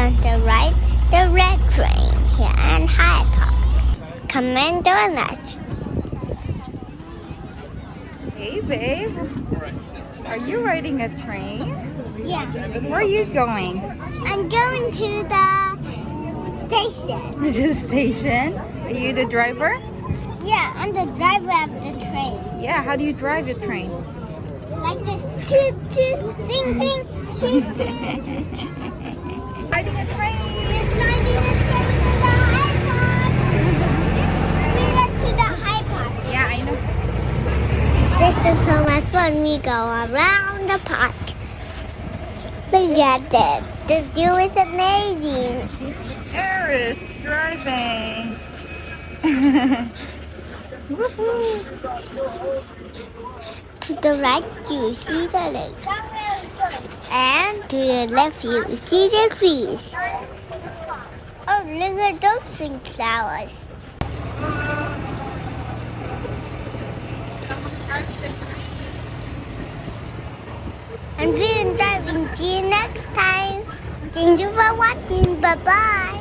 on the right, the red train here and Hyde Park. Commander Donut. Hey, babe. Are you riding a train? Yeah. Where are you going? I'm going to the station. To the station? Are you the driver? Yeah, I'm the driver of the train. Yeah, how do you drive your train? Like this. Toot, toot, ding, ding, toot, toot. Riding a train! We're driving a train to the Hyde Park. Lead us to the Hyde Park. Yeah, I know. This is so much fun. We go around the park. Look at it. The view is amazing. Eris driving. Woohoo! To the right, you see the lake. And to the left, you see the trees. Oh, look at those sunflowers. I'm doing driving. See you next time. Thank you for watching. Bye-bye.